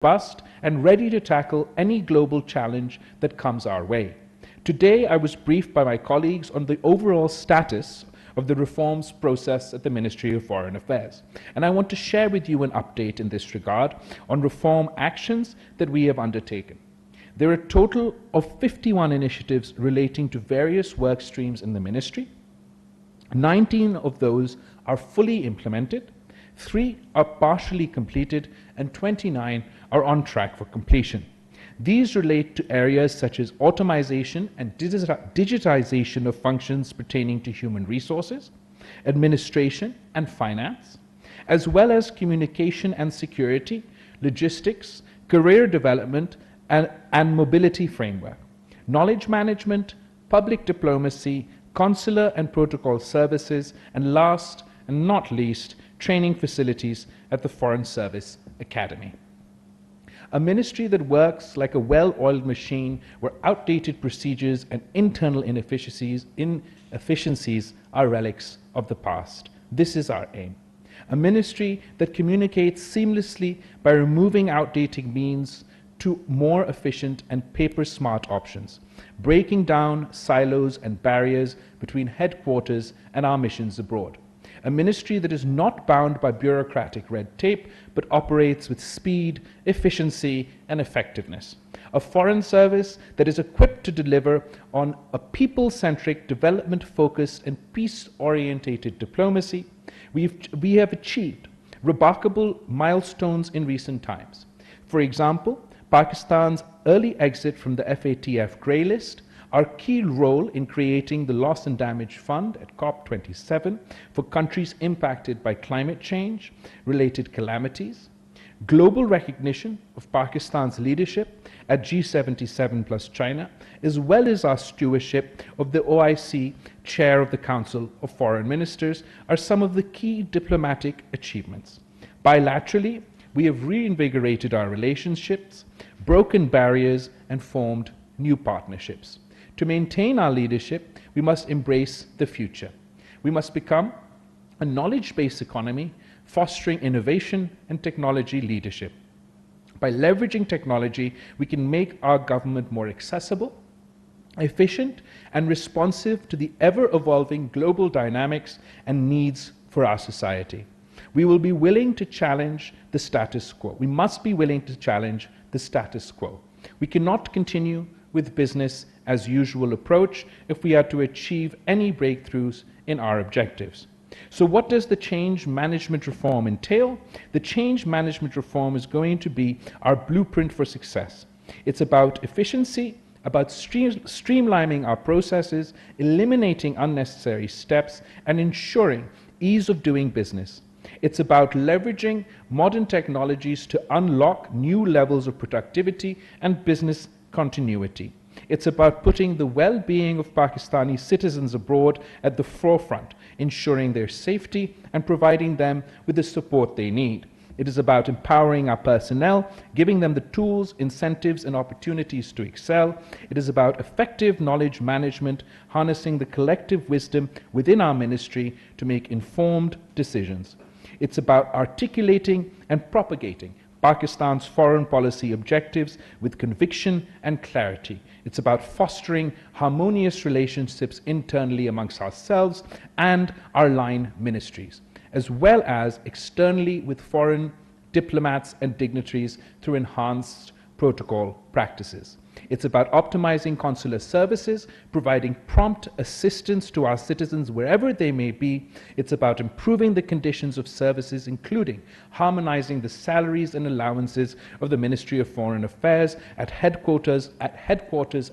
robust and ready to tackle any global challenge that comes our way. Today, I was briefed by my colleagues on the overall status of the reforms process at the Ministry of Foreign Affairs, and I want to share with you an update in this regard on reform actions that we have undertaken. There are a total of 51 initiatives relating to various work streams in the Ministry. 19 of those are fully implemented, 3 are partially completed, and 29 are on track for completion. These relate to areas such as automation and digitization of functions pertaining to human resources, administration and finance, as well as communication and security, logistics, career development, and mobility framework, knowledge management, public diplomacy, consular and protocol services, and last and not least, training facilities at the Foreign Service Academy. A ministry that works like a well-oiled machine where outdated procedures and internal inefficiencies are relics of the past. This is our aim. A ministry that communicates seamlessly by removing outdated means to more efficient and paper-smart options, breaking down silos and barriers between headquarters and our missions abroad. A ministry that is not bound by bureaucratic red tape, but operates with speed, efficiency, and effectiveness. A foreign service that is equipped to deliver on a people-centric, development-focused, and peace-orientated diplomacy. We have achieved remarkable milestones in recent times. For example, Pakistan's early exit from the FATF grey list, our key role in creating the Loss and Damage Fund at COP27 for countries impacted by climate change-related calamities, global recognition of Pakistan's leadership at G77 plus China, as well as our stewardship of the OIC Chair of the Council of Foreign Ministers are some of the key diplomatic achievements. Bilaterally, we have reinvigorated our relationships, broken barriers, and formed new partnerships. To maintain our leadership, we must embrace the future. We must become a knowledge-based economy, fostering innovation and technology leadership. By leveraging technology, we can make our government more accessible, efficient, and responsive to the ever-evolving global dynamics and needs for our society. We will be willing to challenge the status quo. We must be willing to challenge the status quo. We cannot continue with business as usual approach if we are to achieve any breakthroughs in our objectives. So what does the change management reform entail? The change management reform is going to be our blueprint for success. It's about efficiency, about streamlining our processes, eliminating unnecessary steps, and ensuring ease of doing business. It's about leveraging modern technologies to unlock new levels of productivity and business continuity. It's about putting the well-being of Pakistani citizens abroad at the forefront, ensuring their safety and providing them with the support they need. It is about empowering our personnel, giving them the tools, incentives, and opportunities to excel. It is about effective knowledge management, harnessing the collective wisdom within our ministry to make informed decisions. It's about articulating and propagating Pakistan's foreign policy objectives with conviction and clarity. It's about fostering harmonious relationships internally amongst ourselves and our line ministries, as well as externally with foreign diplomats and dignitaries through enhanced protocol practices. It's about optimizing consular services, providing prompt assistance to our citizens wherever they may be. It's about improving the conditions of services, including harmonizing the salaries and allowances of the Ministry of Foreign Affairs at headquarters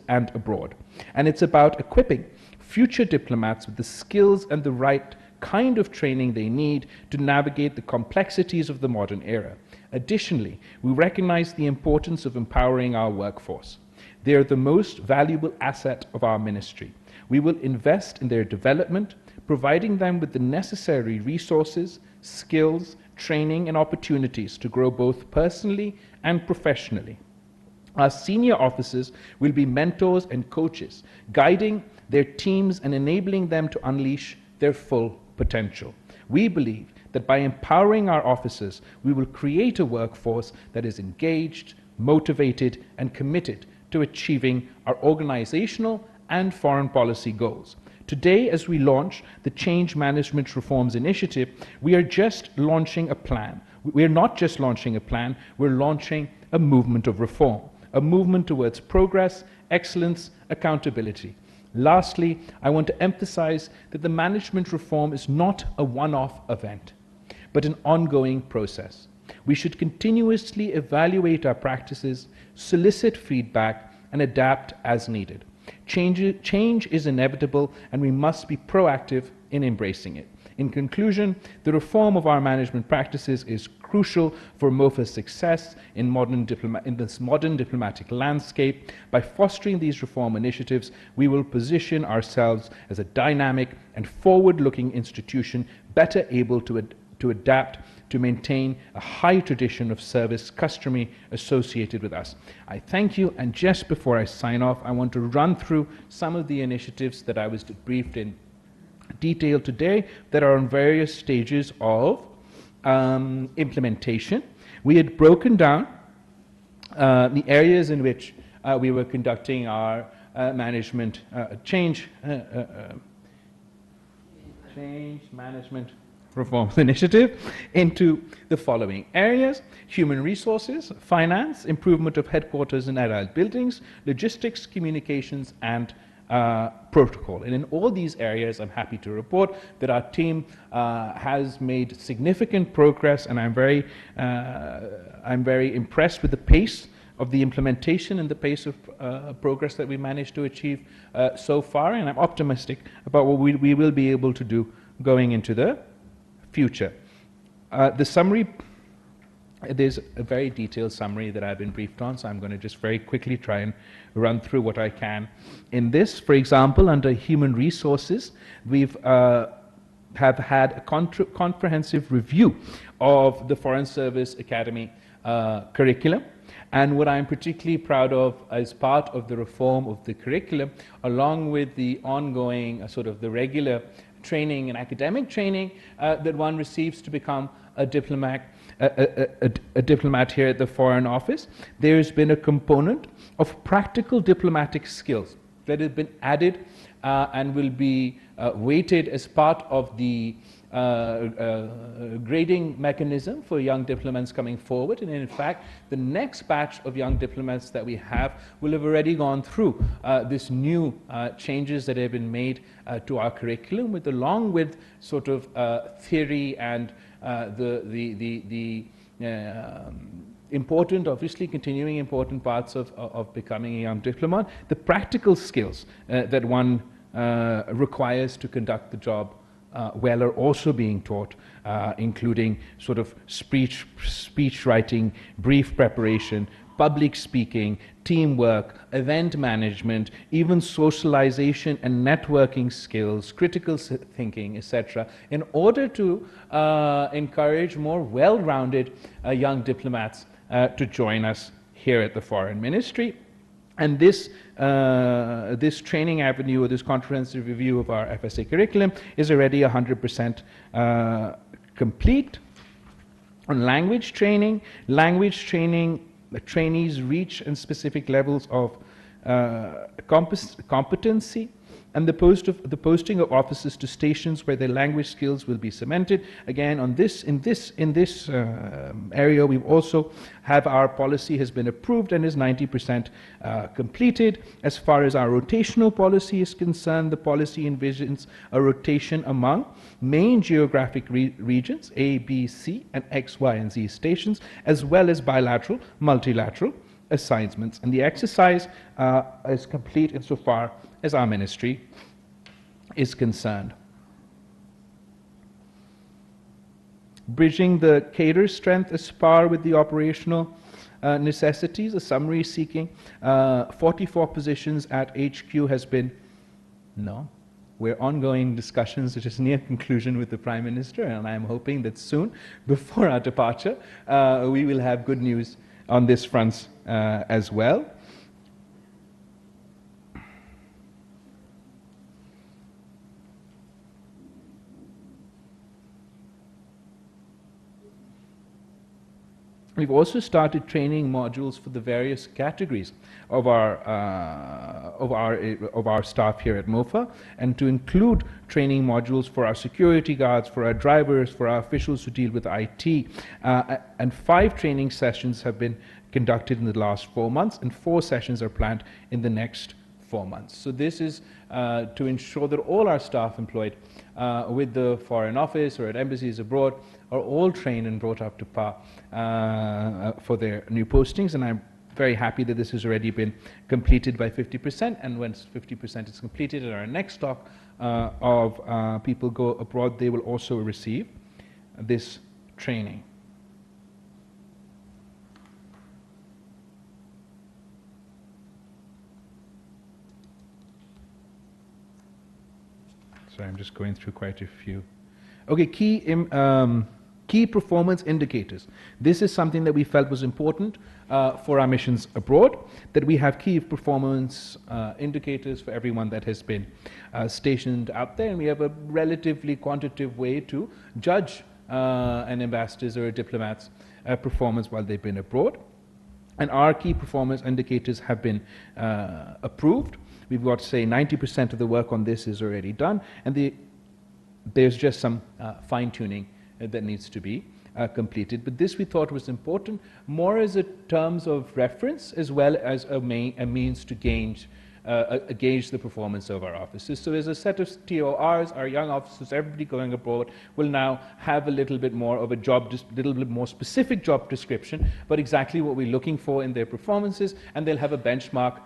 and abroad. And it's about equipping future diplomats with the skills and the right kind of training they need to navigate the complexities of the modern era. Additionally, we recognize the importance of empowering our workforce. They are the most valuable asset of our ministry. We will invest in their development, providing them with the necessary resources, skills, training, and opportunities to grow both personally and professionally. Our senior officers will be mentors and coaches, guiding their teams and enabling them to unleash their full potential. We believe that by empowering our officers, we will create a workforce that is engaged, motivated, and committed to achieving our organizational and foreign policy goals. Today, as we launch the Change Management Reforms Initiative, we are just launching a plan. We're not just launching a plan, we're launching a movement of reform, a movement towards progress, excellence, accountability. Lastly, I want to emphasize that the management reform is not a one-off event, but an ongoing process. We should continuously evaluate our practices, solicit feedback, and adapt as needed. Change is inevitable, and we must be proactive in embracing it. In conclusion, the reform of our management practices is crucial for MOFA's success in this modern diplomatic landscape. By fostering these reform initiatives, we will position ourselves as a dynamic and forward-looking institution, better able to adapt to maintain a high tradition of service customary associated with us. I thank you, and just before I sign off, I want to run through some of the initiatives that I was briefed in detail today that are on various stages of implementation. We had broken down the areas in which we were conducting our management change management reforms initiative into the following areas: human resources, finance, improvement of headquarters and adult buildings, logistics, communications, and protocol. And in all these areas, I'm happy to report that our team has made significant progress, and I'm very impressed with the pace of the implementation and the pace of progress that we managed to achieve so far, and I'm optimistic about what we will be able to do going into the future. The summary, there's a very detailed summary that I've been briefed on, so I'm going to just very quickly try and run through what I can. In this, for example, under human resources, we've have had a comprehensive review of the Foreign Service Academy curriculum. And what I'm particularly proud of as part of the reform of the curriculum, along with the ongoing sort of the regular training and academic training that one receives to become a diplomat, a diplomat here at the Foreign Office, there's been a component of practical diplomatic skills that have been added and will be weighted as part of the grading mechanism for young diplomats coming forward. And in fact, the next batch of young diplomats that we have will have already gone through this new changes that have been made to our curriculum, with along with sort of theory and the important, obviously continuing important parts of becoming a young diplomat, the practical skills that one requires to conduct the job well are also being taught, including sort of speech writing, brief preparation, public speaking, teamwork, event management, even socialization and networking skills, critical thinking, etc., in order to encourage more well-rounded young diplomats to join us here at the Foreign Ministry. And this training avenue, or this comprehensive review of our FSA curriculum, is already 100% complete. On language training, the trainees reach in specific levels of competency, and the posting of officers to stations where their language skills will be cemented. Again, on this, in this area, we also have our policy has been approved and is 90% completed. As far as our rotational policy is concerned, the policy envisions a rotation among main geographic regions, A, B, C, and X, Y, and Z stations, as well as bilateral, multilateral assignments. And the exercise is complete insofar as our ministry is concerned. Bridging the cadre strength as par with the operational necessities, a summary seeking 44 positions at HQ has been, we're ongoing discussions which is near conclusion with the Prime Minister, and I'm hoping that soon, before our departure, we will have good news on this front as well. We've also started training modules for the various categories of our staff here at MOFA, and to include training modules for our security guards, for our drivers, for our officials who deal with IT. And 5 training sessions have been conducted in the last 4 months, and 4 sessions are planned in the next 4 months. So this is to ensure that all our staff employed with the Foreign Office or at embassies abroad are all trained and brought up to par for their new postings. And I'm very happy that this has already been completed by 50%. And once 50% is completed and our next stock of people go abroad, they will also receive this training. Sorry, I'm just going through quite a few. Okay, key performance indicators. This is something that we felt was important for our missions abroad, that we have key performance indicators for everyone that has been stationed out there, and we have a relatively quantitative way to judge an ambassador's or a diplomat's performance while they've been abroad. And our key performance indicators have been approved. We've got, say, 90% of the work on this is already done, and there's just some fine-tuning that needs to be completed. But this we thought was important, more as a terms of reference as well as a means to gauge the performance of our officers. So as a set of TORs, our young officers, everybody going abroad, will now have a little bit more of a little bit more specific job description, but exactly what we're looking for in their performances, and they'll have a benchmark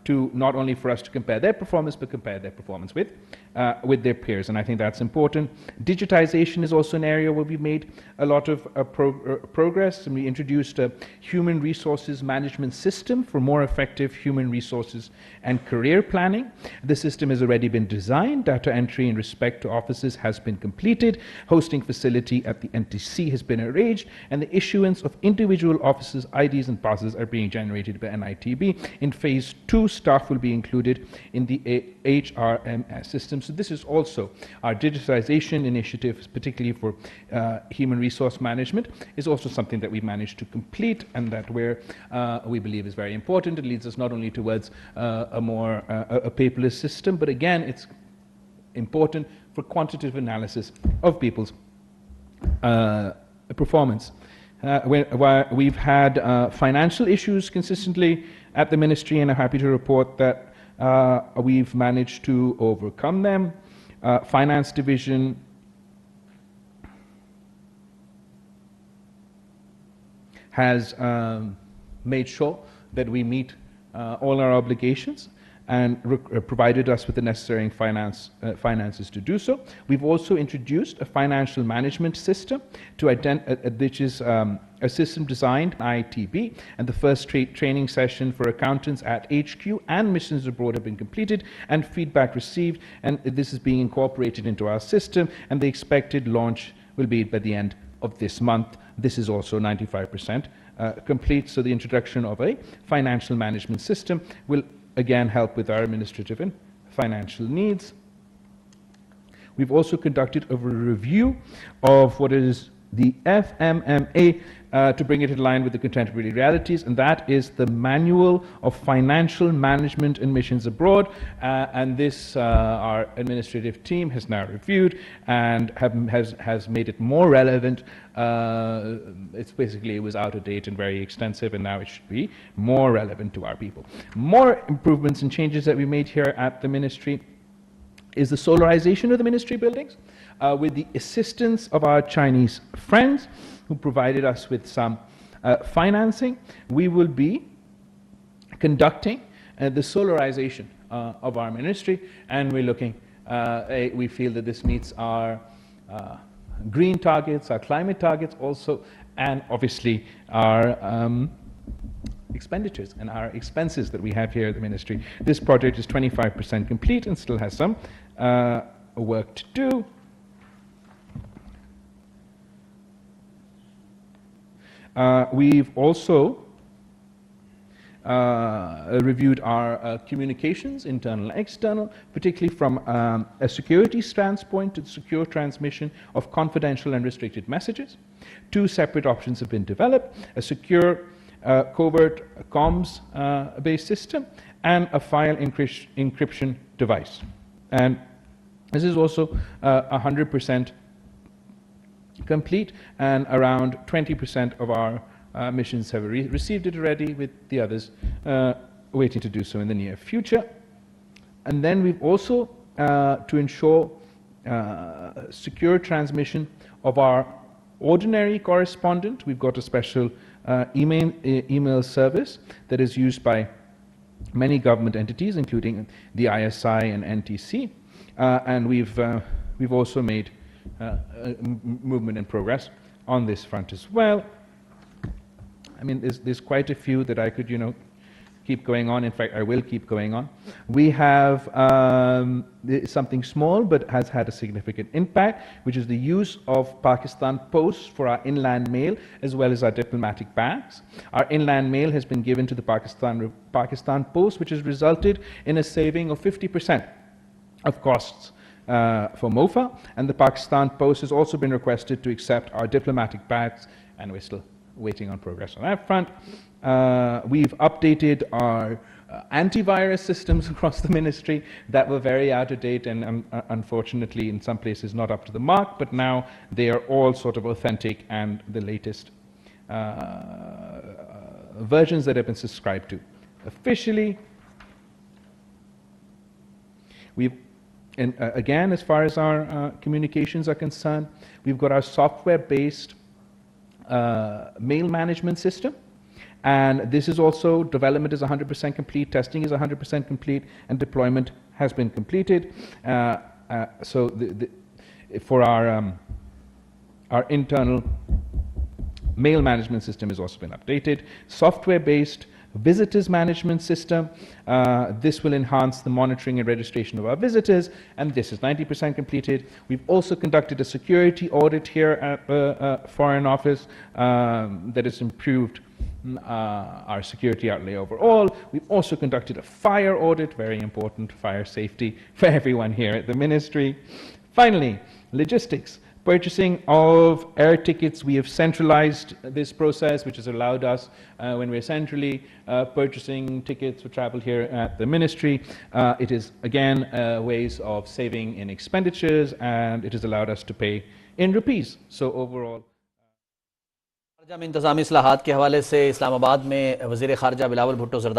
to not only for us to compare their performance, but compare their performance with their peers, and I think that's important. Digitization is also an area where we've made a lot of progress, and we introduced a human resources management system for more effective human resources and career planning. The system has already been designed, data entry in respect to offices has been completed, hosting facility at the NTC has been arranged, and the issuance of individual officers' IDs and passes are being generated by NITB. In phase 2, staff will be included in the HRMS system. So this is also our digitization initiative, particularly for human resource management, is also something that we managed to complete, and that we believe is very important. It leads us not only towards a paperless system, but again, it's important for quantitative analysis of people's performance. We've had financial issues consistently at the ministry, and I'm happy to report that we've managed to overcome them. Finance division has made sure that we meet all our obligations and provided us with the necessary finances to do so. We've also introduced a financial management system which is a system designed by ITB, and the first training session for accountants at HQ and missions abroad have been completed and feedback received, and this is being incorporated into our system, and the expected launch will be by the end of this month. This is also 95% complete, so the introduction of a financial management system will again help with our administrative and financial needs. We've also conducted a review of what is the FMMA to bring it in line with the contemporary realities, and that is the Manual of Financial Management and Missions Abroad, and this our administrative team has now reviewed and has made it more relevant. It was out of date and very extensive, and now it should be more relevant to our people. More improvements and changes that we made here at the ministry is the solarization of the ministry buildings with the assistance of our Chinese friends who provided us with some financing. We will be conducting the solarization of our ministry, and we're looking, we feel that this meets our green targets, our climate targets also, and obviously our expenditures and our expenses that we have here at the ministry. This project is 25% complete and still has some work to do. We've also reviewed our communications, internal and external, particularly from a security standpoint to the secure transmission of confidential and restricted messages. 2 separate options have been developed: a secure covert comms based system and a file encryption device. And this is also 100% complete, and around 20% of our missions have received it already, with the others waiting to do so in the near future. And then we've also, to ensure secure transmission of our ordinary correspondent, we've got a special email service that is used by many government entities, including the ISI and NTC, and we've also made movement and progress on this front as well. I mean, there's quite a few that I could, keep going on. In fact, I will keep going on. We have something small but has had a significant impact, which is the use of Pakistan Post for our inland mail as well as our diplomatic bags. Our inland mail has been given to the Pakistan Post, which has resulted in a saving of 50% of costs for MOFA, and the Pakistan Post has also been requested to accept our diplomatic bags, and we're still waiting on progress on that front. We've updated our antivirus systems across the ministry that were very out of date and unfortunately in some places not up to the mark, but now they are all sort of authentic and the latest versions that have been subscribed to. Officially, again, as far as our communications are concerned, we've got our software-based mail management system, and this is also, development is 100% complete, testing is 100% complete, and deployment has been completed. So for our internal mail management system has also been updated. Software-based visitors management system, this will enhance the monitoring and registration of our visitors, and this is 90% completed. We've also conducted a security audit here at Foreign Office that has improved our security outlay overall. We've also conducted a fire audit, very important, fire safety for everyone here at the ministry. Finally, logistics. Purchasing of air tickets, we have centralized this process, which has allowed us, when we're centrally purchasing tickets for travel here at the ministry, it is again ways of saving in expenditures, and it has allowed us to pay in rupees. So overall, इंतज़ामी इस्लाहात के हवाले से इस्लामाबाद में वज़ीर ख़ारजा बिलावल भुट्टो ज़रदारी